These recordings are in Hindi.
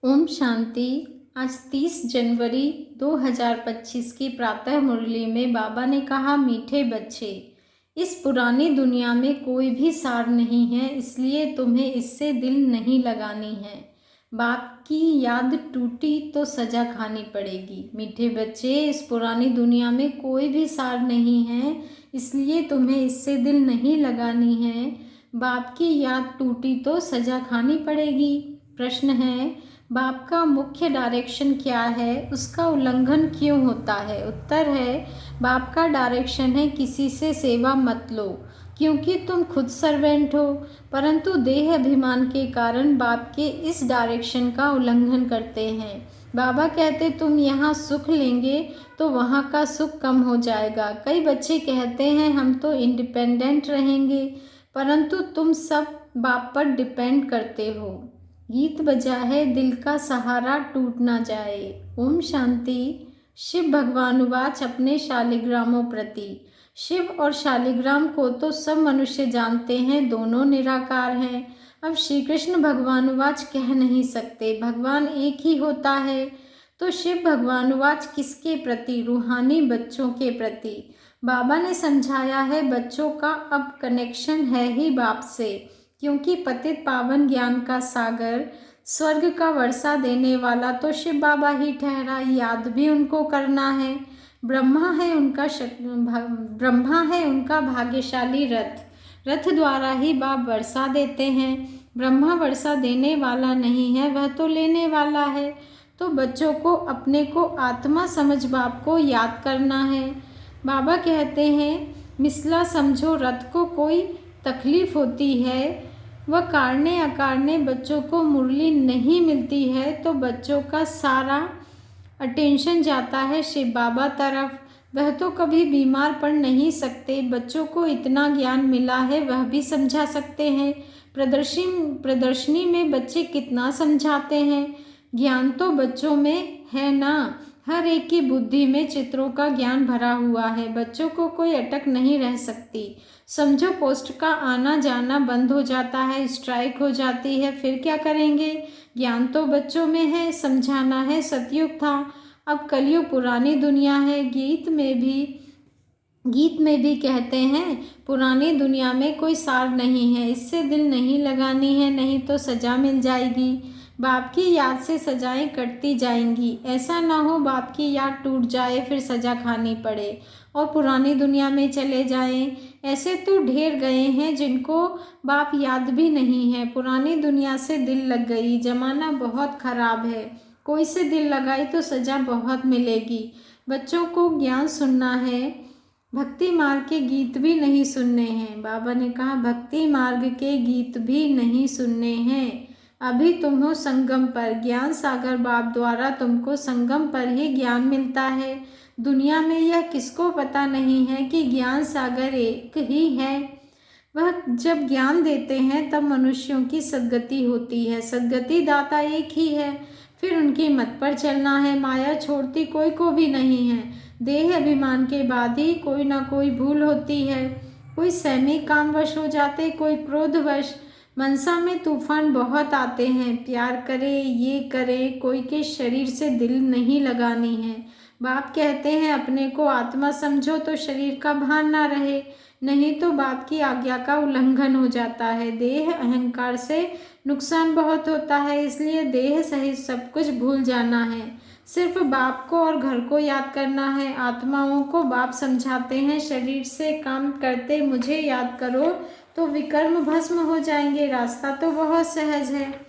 ओम शांति। आज 30 जनवरी 2025 की प्रातः मुरली में बाबा ने कहा, मीठे बच्चे, इस पुरानी दुनिया में कोई भी सार नहीं है, इसलिए तुम्हें इससे दिल नहीं लगानी है। बाप की याद टूटी तो सजा खानी पड़ेगी। मीठे बच्चे, इस पुरानी दुनिया में कोई भी सार नहीं है, इसलिए तुम्हें इससे दिल नहीं लगानी है। बाप की याद टूटी तो सजा खानी पड़ेगी। प्रश्न है, बाप का मुख्य डायरेक्शन क्या है, उसका उल्लंघन क्यों होता है? उत्तर है, बाप का डायरेक्शन है, किसी से सेवा मत लो, क्योंकि तुम खुद सर्वेंट हो, परंतु देह अभिमान के कारण बाप के इस डायरेक्शन का उल्लंघन करते हैं। बाबा कहते, तुम यहाँ सुख लेंगे तो वहाँ का सुख कम हो जाएगा। कई बच्चे कहते हैं, हम तो इंडिपेंडेंट रहेंगे, परंतु तुम सब बाप पर डिपेंड करते हो। गीत बजा है, दिल का सहारा टूट ना जाए। ओम शांति। शिव भगवानुवाच अपने शालिग्रामों प्रति। शिव और शालिग्राम को तो सब मनुष्य जानते हैं, दोनों निराकार हैं। अब श्री कृष्ण भगवानुवाच कह नहीं सकते, भगवान एक ही होता है। तो शिव भगवानुवाच किसके प्रति? रूहानी बच्चों के प्रति। बाबा ने समझाया है, बच्चों का अब कनेक्शन है ही बाप से, क्योंकि पतित पावन ज्ञान का सागर, स्वर्ग का वर्षा देने वाला तो शिव बाबा ही ठहरा। याद भी उनको करना है। ब्रह्मा है उनका भाग्यशाली रथ द्वारा ही बाप वर्षा देते हैं। ब्रह्मा वर्षा देने वाला नहीं है, वह तो लेने वाला है। तो बच्चों को अपने को आत्मा समझ बाप को याद करना है। बाबा कहते हैं, मिसला समझो, रथ को कोई तकलीफ होती है, वह कारणे अकारणे बच्चों को मुरली नहीं मिलती है, तो बच्चों का सारा अटेंशन जाता है शिव बाबा तरफ। वह तो कभी बीमार पड़ नहीं सकते, बच्चों को इतना ज्ञान मिला है, वह भी समझा सकते हैं। प्रदर्शनी में बच्चे कितना समझाते हैं, ज्ञान तो बच्चों में है ना। हर एक की बुद्धि में चित्रों का ज्ञान भरा हुआ है, बच्चों को कोई अटक नहीं रह सकती। समझो, पोस्ट का आना जाना बंद हो जाता है, स्ट्राइक हो जाती है, फिर क्या करेंगे? ज्ञान तो बच्चों में है, समझाना है। सतयुग था, अब कलयुग, पुरानी दुनिया है। गीत में भी कहते हैं, पुरानी दुनिया में कोई सार नहीं है, इससे दिल नहीं लगानी है, नहीं तो सजा मिल जाएगी। बाप की याद से सजाएं कटती जाएंगी। ऐसा ना हो बाप की याद टूट जाए, फिर सजा खानी पड़े और पुरानी दुनिया में चले जाएं। ऐसे तो ढेर गए हैं जिनको बाप याद भी नहीं है। पुरानी दुनिया से दिल लग गई, जमाना बहुत खराब है, कोई से दिल लगाई तो सजा बहुत मिलेगी। बच्चों को ज्ञान सुनना है, भक्ति मार्ग के गीत भी नहीं सुनने हैं। बाबा ने कहा, भक्ति मार्ग के गीत भी नहीं सुनने हैं। अभी तुम हो संगम पर, ज्ञान सागर बाप द्वारा तुमको संगम पर ही ज्ञान मिलता है। दुनिया में यह किसको पता नहीं है कि ज्ञान सागर एक ही है। वह जब ज्ञान देते हैं तब मनुष्यों की सद्गति होती है। सद्गति दाता एक ही है, फिर उनकी मत पर चलना है। माया छोड़ती कोई को भी नहीं है। देह अभिमान के बाद ही कोई ना कोई भूल होती है। कोई सहमी कामवश हो जाते, कोई क्रोधवश। मनसा में तूफान बहुत आते हैं, प्यार करे ये करे, कोई के शरीर से दिल नहीं लगानी है। बाप कहते हैं, अपने को आत्मा समझो तो शरीर का भान ना रहे, नहीं तो बाप की आज्ञा का उल्लंघन हो जाता है। देह अहंकार से नुकसान बहुत होता है, इसलिए देह सहित सब कुछ भूल जाना है। सिर्फ बाप को और घर को याद करना है। आत्माओं को बाप समझाते हैं, शरीर से काम करते मुझे याद करो तो विकर्म भस्म हो जाएंगे। रास्ता तो बहुत सहज है,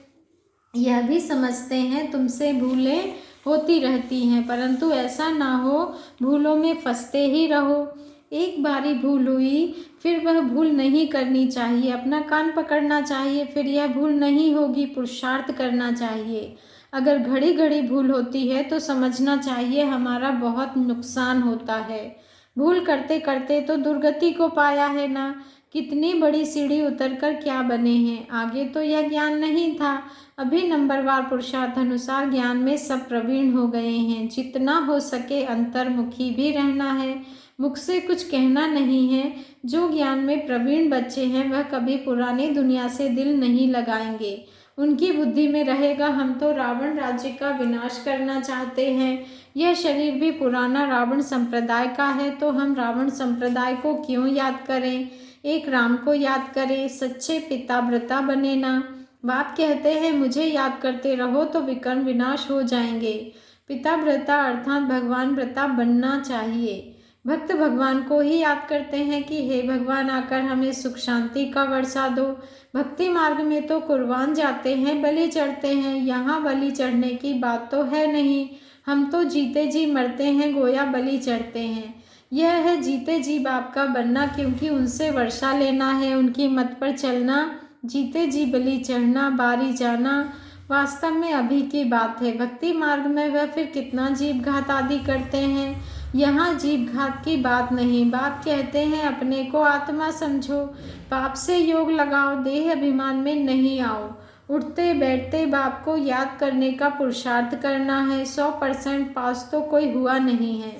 यह भी समझते हैं तुमसे भूलें होती रहती हैं, परंतु ऐसा ना हो भूलों में फंसते ही रहो। एक बारी भूल हुई, फिर वह भूल नहीं करनी चाहिए। अपना कान पकड़ना चाहिए, फिर यह भूल नहीं होगी। पुरुषार्थ करना चाहिए। अगर घड़ी घड़ी भूल होती है तो समझना चाहिए हमारा बहुत नुकसान होता है। भूल करते करते तो दुर्गति को पाया है ना। कितनी बड़ी सीढ़ी उतरकर क्या बने हैं। आगे तो यह ज्ञान नहीं था, अभी नंबरवार पुरुषार्थ अनुसार ज्ञान में सब प्रवीण हो गए हैं। जितना हो सके अंतर्मुखी भी रहना है। मुख से कुछ कहना नहीं है। जो ज्ञान में प्रवीण बच्चे हैं वह कभी पुरानी दुनिया से दिल नहीं लगाएंगे। उनकी बुद्धि में रहेगा हम तो रावण राज्य का विनाश करना चाहते हैं। यह शरीर भी पुराना रावण संप्रदाय का है, तो हम रावण संप्रदाय को क्यों याद करें, एक राम को याद करें, सच्चे पिता व्रता बने ना। बाप कहते हैं मुझे याद करते रहो तो विकर्म विनाश हो जाएंगे। पिता व्रता अर्थात भगवान व्रता बनना चाहिए। भक्त भगवान को ही याद करते हैं कि हे भगवान आकर हमें सुख शांति का वर्षा दो। भक्ति मार्ग में तो कुर्बान जाते हैं, बलि चढ़ते हैं, यहाँ बलि चढ़ने की बात तो है नहीं। हम तो जीते जी मरते हैं, गोया बलि चढ़ते हैं। यह है जीते जी बाप का बनना, क्योंकि उनसे वर्षा लेना है, उनकी मत पर चलना, जीते जी बलि चढ़ना, बारी जाना वास्तव में अभी की बात है। भक्ति मार्ग में वह फिर कितना जीव घात आदि करते हैं, यहाँ जीव घात की बात नहीं। बाप कहते हैं अपने को आत्मा समझो, बाप से योग लगाओ, देह अभिमान में नहीं आओ। उठते बैठते बाप को याद करने का पुरुषार्थ करना है। 100% पास तो कोई हुआ नहीं है।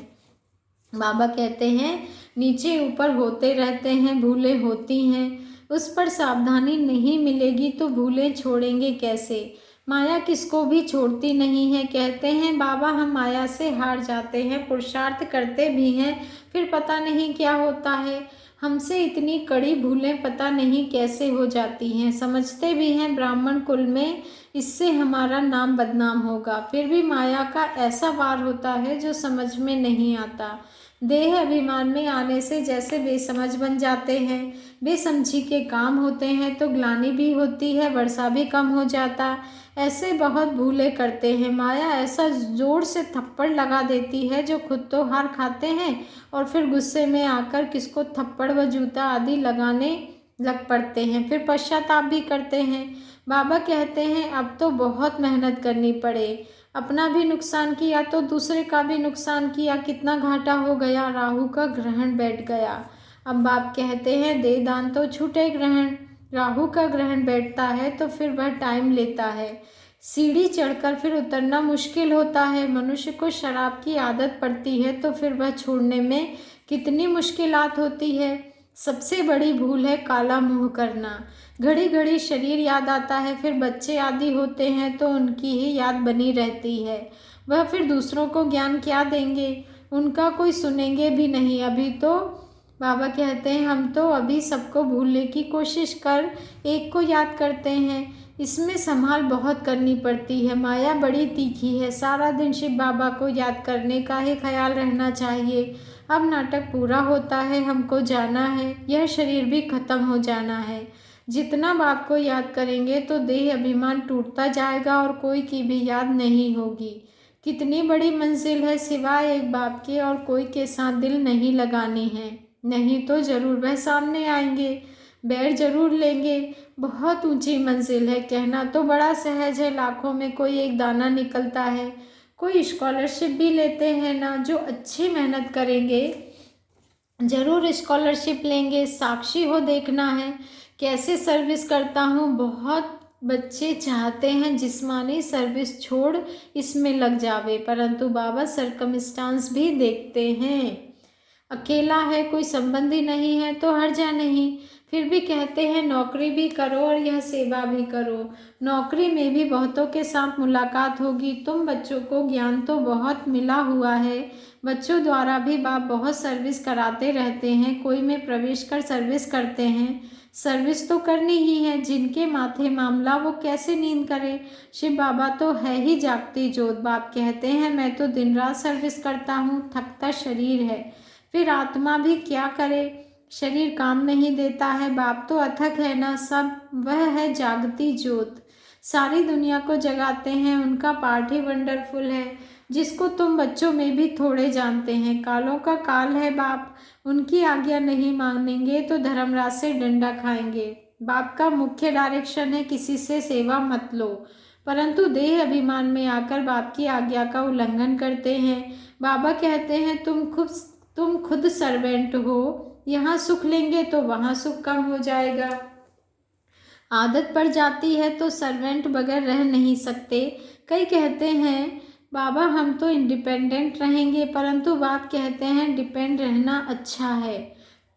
बाबा कहते हैं नीचे ऊपर होते रहते हैं, भूलें होती हैं, उस पर सावधानी नहीं मिलेगी तो भूलें छोड़ेंगे कैसे। माया किसको भी छोड़ती नहीं है। कहते हैं बाबा हम माया से हार जाते हैं, पुरुषार्थ करते भी हैं, फिर पता नहीं क्या होता है। हमसे इतनी कड़ी भूलें पता नहीं कैसे हो जाती हैं। समझते भी हैं ब्राह्मण कुल में इससे हमारा नाम बदनाम होगा, फिर भी माया का ऐसा वार होता है जो समझ में नहीं आता। देह अभिमान में आने से जैसे बेसमझ बन जाते हैं, बेसमझी के काम होते हैं तो ग्लानि भी होती है, वर्षा भी कम हो जाता। ऐसे बहुत भूले करते हैं। माया ऐसा जोर से थप्पड़ लगा देती है जो खुद तो हार खाते हैं और फिर गुस्से में आकर किसको थप्पड़ व जूता आदि लगाने लग पड़ते हैं, फिर पश्चाताप भी करते हैं। बाबा कहते हैं अब तो बहुत मेहनत करनी पड़े, अपना भी नुकसान किया तो दूसरे का भी नुकसान किया, कितना घाटा हो गया, राहु का ग्रहण बैठ गया। अब बाप कहते हैं दे दान तो छूटे ग्रहण, राहु का ग्रहण बैठता है तो फिर वह टाइम लेता है, सीढ़ी चढ़कर फिर उतरना मुश्किल होता है। मनुष्य को शराब की आदत पड़ती है तो फिर वह छोड़ने में कितनी मुश्किलात होती है। सबसे बड़ी भूल है काला मुंह करना। घड़ी घड़ी शरीर याद आता है, फिर बच्चे आदि होते हैं तो उनकी ही याद बनी रहती है। वह फिर दूसरों को ज्ञान क्या देंगे, उनका कोई सुनेंगे भी नहीं। अभी तो बाबा कहते हैं हम तो अभी सबको भूलने की कोशिश कर एक को याद करते हैं, इसमें संभाल बहुत करनी पड़ती है। माया बड़ी तीखी है, सारा दिन शिव बाबा को याद करने का ही ख्याल रहना चाहिए। अब नाटक पूरा होता है, हमको जाना है, यह शरीर भी खत्म हो जाना है। जितना बाप को याद करेंगे तो देह अभिमान टूटता जाएगा और कोई की भी याद नहीं होगी। कितनी बड़ी मंजिल है, सिवाय एक बाप के और कोई के साथ दिल नहीं लगानी है, नहीं तो जरूर वह सामने आएंगे, बैर जरूर लेंगे। बहुत ऊंची मंजिल है, कहना तो बड़ा सहज है, लाखों में कोई एक दाना निकलता है। कोई स्कॉलरशिप भी लेते हैं ना, जो अच्छी मेहनत करेंगे जरूर स्कॉलरशिप लेंगे। साक्षी हो देखना है कैसे सर्विस करता हूँ। बहुत बच्चे चाहते हैं जिस्मानी सर्विस छोड़ इसमें लग जावे, परंतु बाबा सरकमस्टांस भी देखते हैं। अकेला है, कोई संबंधी नहीं है तो हर्जा नहीं, फिर भी कहते हैं नौकरी भी करो और यह सेवा भी करो। नौकरी में भी बहुतों के साथ मुलाकात होगी। तुम बच्चों को ज्ञान तो बहुत मिला हुआ है, बच्चों द्वारा भी बाप बहुत सर्विस कराते रहते हैं, कोई में प्रवेश कर सर्विस करते हैं। सर्विस तो करनी ही है, जिनके माथे मामला वो कैसे नींद करे। शिव बाबा तो है ही जागती जोत। बाप कहते हैं मैं तो दिन रात सर्विस करता हूँ, थकता शरीर है, फिर आत्मा भी क्या करे, शरीर काम नहीं देता है। बाप तो अथक है ना, सब वह है जागती ज्योत, सारी दुनिया को जगाते हैं। उनका पार्ट ही वंडरफुल है, जिसको तुम बच्चों में भी थोड़े जानते हैं। कालों का काल है बाप, उनकी आज्ञा नहीं मानेंगे तो धर्मराज से डंडा खाएंगे। बाप का मुख्य डायरेक्शन है किसी से सेवा मत लो, परंतु देह अभिमान में आकर बाप की आज्ञा का उल्लंघन करते हैं। बाबा कहते हैं तुम खुद सर्वेंट हो, यहाँ सुख लेंगे तो वहाँ सुख कम हो जाएगा। आदत पड़ जाती है तो सर्वेंट बगैर रह नहीं सकते। कई कहते हैं बाबा हम तो इंडिपेंडेंट रहेंगे, परंतु बाप कहते हैं डिपेंड रहना अच्छा है।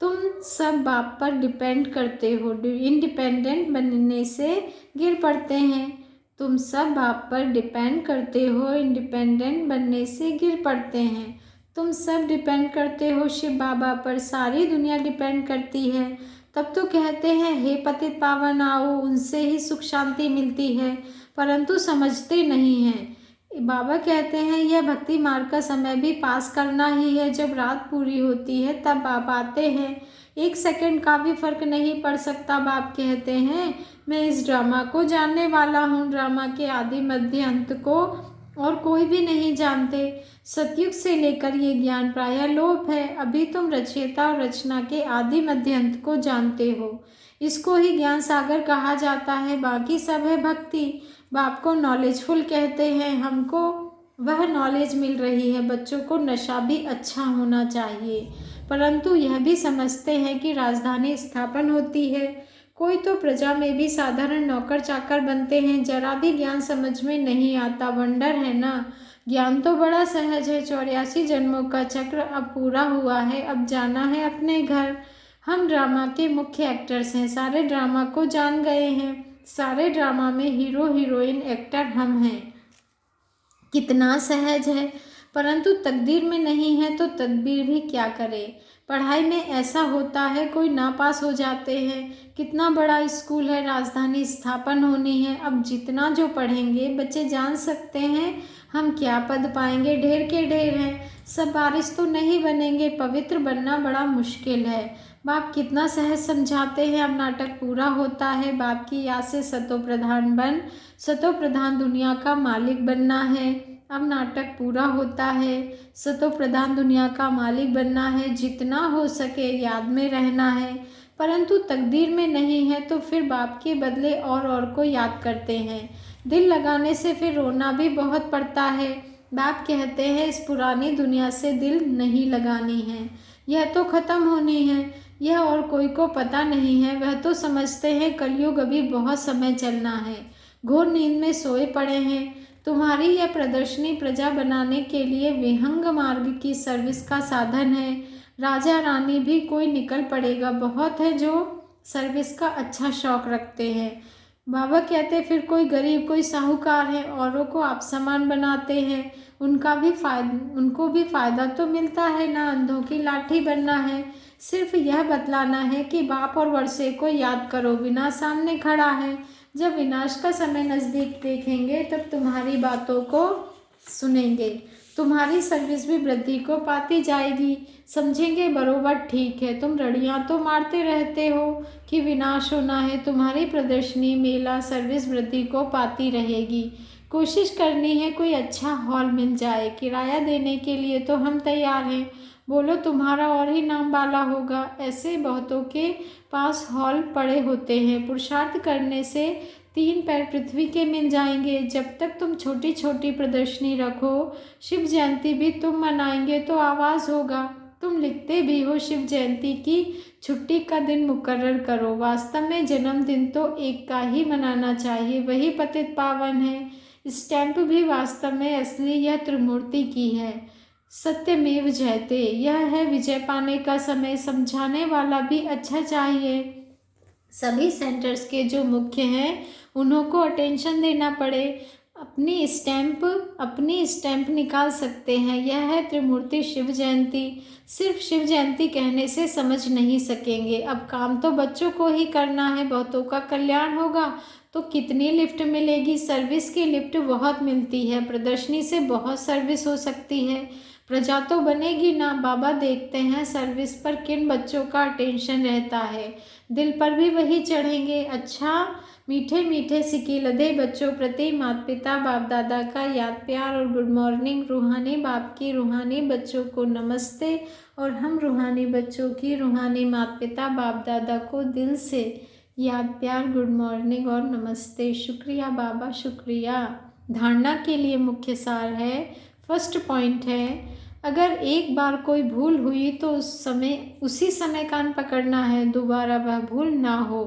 तुम सब बाप पर डिपेंड करते हो, इंडिपेंडेंट बनने से गिर पड़ते हैं। तुम सब बाप पर डिपेंड करते हो, इंडिपेंडेंट बनने से गिर पड़ते हैं। तुम सब डिपेंड करते हो शिव बाबा पर, सारी दुनिया डिपेंड करती है। तब तो कहते हैं हे पतित पावन आओ, उनसे ही सुख शांति मिलती है, परंतु समझते नहीं हैं। बाबा कहते हैं यह भक्ति मार्ग का समय भी पास करना ही है। जब रात पूरी होती है तब बाप आते हैं। 1 सेकंड का भी फर्क नहीं पड़ सकता। बाप कहते हैं मैं इस ड्रामा को जानने वाला हूँ, ड्रामा के आदि मध्य अंत को और कोई भी नहीं जानते। सतयुग से लेकर ये ज्ञान प्रायः लोप है। अभी तुम रचयिता और रचना के आदि मध्य अंत को जानते हो। इसको ही ज्ञान सागर कहा जाता है, बाकी सब है भक्ति। बाप को नॉलेजफुल कहते हैं, हमको वह नॉलेज मिल रही है। बच्चों को नशा भी अच्छा होना चाहिए, परंतु यह भी समझते हैं कि राजधानी स्थापन होती है। कोई तो प्रजा में भी साधारण नौकर चाकर बनते हैं। जरा भी ज्ञान समझ में नहीं आता। वंडर है ना, ज्ञान तो बड़ा सहज है। 84 जन्मों का चक्र अब पूरा हुआ है, अब जाना है अपने घर। हम ड्रामा के मुख्य एक्टर्स हैं, सारे ड्रामा को जान गए हैं। सारे ड्रामा में हीरो हीरोइन एक्टर हम हैं। कितना सहज है, परंतु तकदीर में नहीं है तो तदबीर भी क्या करे। पढ़ाई में ऐसा होता है, कोई नापास हो जाते हैं। कितना बड़ा स्कूल है, राजधानी स्थापन होनी है। अब जितना जो पढ़ेंगे बच्चे जान सकते हैं हम क्या पद पाएंगे। ढेर के ढेर हैं, सब वारिस तो नहीं बनेंगे। पवित्र बनना बड़ा मुश्किल है। बाप कितना सहज समझाते हैं। अब नाटक पूरा होता है। बाप की याद से सतो प्रधान बन, सतो प्रधान दुनिया का मालिक बनना है। अब नाटक पूरा होता है। सतो प्रधान दुनिया का मालिक बनना है। जितना हो सके याद में रहना है, परंतु तकदीर में नहीं है तो फिर बाप के बदले और को याद करते हैं। दिल लगाने से फिर रोना भी बहुत पड़ता है। बाप कहते हैं इस पुरानी दुनिया से दिल नहीं लगानी है, यह तो खत्म होनी है। यह और कोई को पता नहीं है। वह तो समझते हैं कलयुग अभी बहुत समय चलना है। घोर नींद में सोए पड़े हैं। तुम्हारी यह प्रदर्शनी प्रजा बनाने के लिए विहंग मार्ग की सर्विस का साधन है। राजा रानी भी कोई निकल पड़ेगा, बहुत है जो सर्विस का अच्छा शौक रखते हैं। बाबा कहते फिर कोई गरीब कोई साहूकार है, औरों को आप समान बनाते हैं। उनको भी फायदा तो मिलता है ना। अंधों की लाठी बनना है, सिर्फ यह बतलाना है कि बाप और वर्षे को याद करो। विनाश सामने खड़ा है। जब विनाश का समय नज़दीक देखेंगे तब तुम्हारी बातों को सुनेंगे। तुम्हारी सर्विस भी वृद्धि को पाती जाएगी। समझेंगे बरोबर ठीक है। तुम रड़ियाँ तो मारते रहते हो कि विनाश होना है। तुम्हारी प्रदर्शनी मेला सर्विस वृद्धि को पाती रहेगी। कोशिश करनी है कोई अच्छा हॉल मिल जाए। किराया देने के लिए तो हम तैयार हैं। बोलो तुम्हारा और ही नाम वाला होगा। ऐसे बहुतों के पास हॉल पड़े होते हैं। पुरुषार्थ करने से 3 पैर पृथ्वी के मिल जाएंगे। जब तक तुम छोटी छोटी प्रदर्शनी रखो, शिव जयंती भी तुम मनाएंगे तो आवाज़ होगा। तुम लिखते भी हो शिव जयंती की छुट्टी का दिन मुकर्रर करो। वास्तव में जन्मदिन तो एक का ही मनाना चाहिए, वही पतित पावन है। स्टैंप भी वास्तव में असली यह त्रिमूर्ति की है। सत्यमेव जयते, यह है विजय पाने का समय। समझाने वाला भी अच्छा चाहिए। सभी सेंटर्स के जो मुख्य हैं उन्हों को अटेंशन देना पड़े। अपनी स्टैंप निकाल सकते हैं। यह है त्रिमूर्ति शिव जयंती। सिर्फ शिव जयंती कहने से समझ नहीं सकेंगे। अब काम तो बच्चों को ही करना है। बहुतों का कल्याण होगा तो कितनी लिफ्ट मिलेगी। सर्विस की लिफ्ट बहुत मिलती है। प्रदर्शनी से बहुत सर्विस हो सकती है। प्रजा तो बनेगी ना। बाबा देखते हैं सर्विस पर किन बच्चों का अटेंशन रहता है, दिल पर भी वही चढ़ेंगे। अच्छा, मीठे मीठे सिकी लदे बच्चों प्रति माता पिता बाप दादा का याद प्यार और गुड मॉर्निंग। रूहानी बाप की रूहानी बच्चों को नमस्ते, और हम रूहानी बच्चों की रूहानी माता पिता बाप दादा को दिल से याद प्यार गुड मॉर्निंग और नमस्ते। शुक्रिया बाबा, शुक्रिया। धारणा के लिए मुख्य सार है। फर्स्ट पॉइंट है, अगर एक बार कोई भूल हुई तो उसी समय कान पकड़ना है, दोबारा वह भूल ना हो।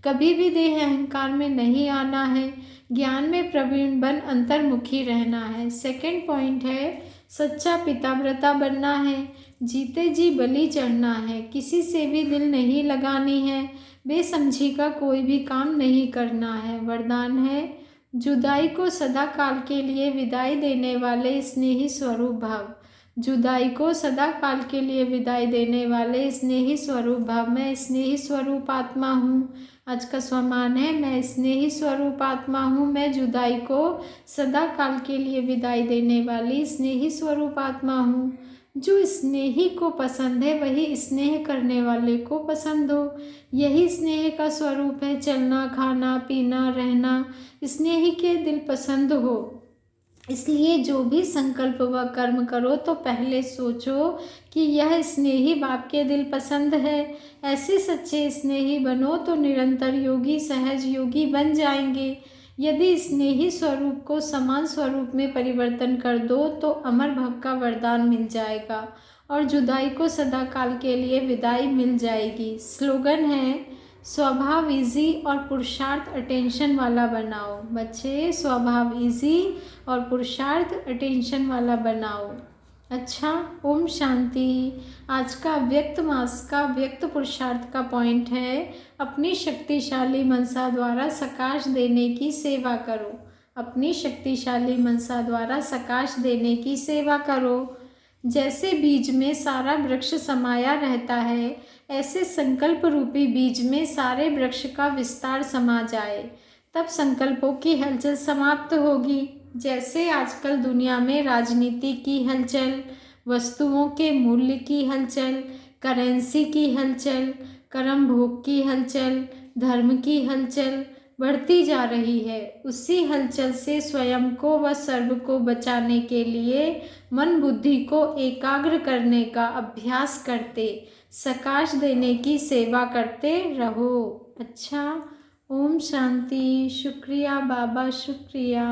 कभी भी देह अहंकार में नहीं आना है। ज्ञान में प्रवीण बन अंतर्मुखी रहना है। सेकंड पॉइंट है, सच्चा पिताव्रता बनना है। जीते जी बलि चढ़ना है। किसी से भी दिल नहीं लगानी है। बेसमझी का कोई भी काम नहीं करना है। वरदान है, जुदाई को सदा काल के लिए विदाई देने वाले स्नेही स्वरूप भाव। जुदाई को सदा काल के लिए विदाई देने वाले स्नेही स्वरूप भाव। मैं स्नेही स्वरूप आत्मा हूँ। आज का स्वमान है, मैं स्नेही स्वरूप आत्मा हूँ। मैं जुदाई को सदा काल के लिए विदाई देने वाली स्नेही स्वरूप आत्मा हूँ। जो स्नेही को पसंद है वही स्नेह करने वाले को पसंद हो। यही स्नेह का स्वरूप है। चलना, खाना, पीना, रहना स्नेही के दिल पसंद हो। इसलिए जो भी संकल्प व कर्म करो तो पहले सोचो कि यह स्नेही बाप के दिल पसंद है। ऐसे सच्चे स्नेही बनो तो निरंतर योगी, सहज योगी बन जाएंगे। यदि स्नेही स्वरूप को समान स्वरूप में परिवर्तन कर दो तो अमर भव का वरदान मिल जाएगा और जुदाई को सदा काल के लिए विदाई मिल जाएगी। स्लोगन है, स्वभाव इजी और पुरुषार्थ अटेंशन वाला बनाओ। बच्चे, स्वभाव इजी और पुरुषार्थ अटेंशन वाला बनाओ। अच्छा, ओम शांति। आज का व्यक्त मास का व्यक्त पुरुषार्थ का पॉइंट है, अपनी शक्तिशाली मनसा द्वारा सकाश देने की सेवा करो। अपनी शक्तिशाली मनसा द्वारा सकाश देने की सेवा करो। जैसे बीज में सारा वृक्ष समाया रहता है, ऐसे संकल्प रूपी बीज में सारे वृक्ष का विस्तार समा जाए, तब संकल्पों की हलचल समाप्त होगी। जैसे आजकल दुनिया में राजनीति की हलचल, वस्तुओं के मूल्य की हलचल, करेंसी की हलचल, कर्म भोग की हलचल, धर्म की हलचल बढ़ती जा रही है, उसी हलचल से स्वयं को व सर्व को बचाने के लिए मन बुद्धि को एकाग्र करने का अभ्यास करते, सकाश देने की सेवा करते रहो। अच्छा, ओम शांति। शुक्रिया बाबा, शुक्रिया।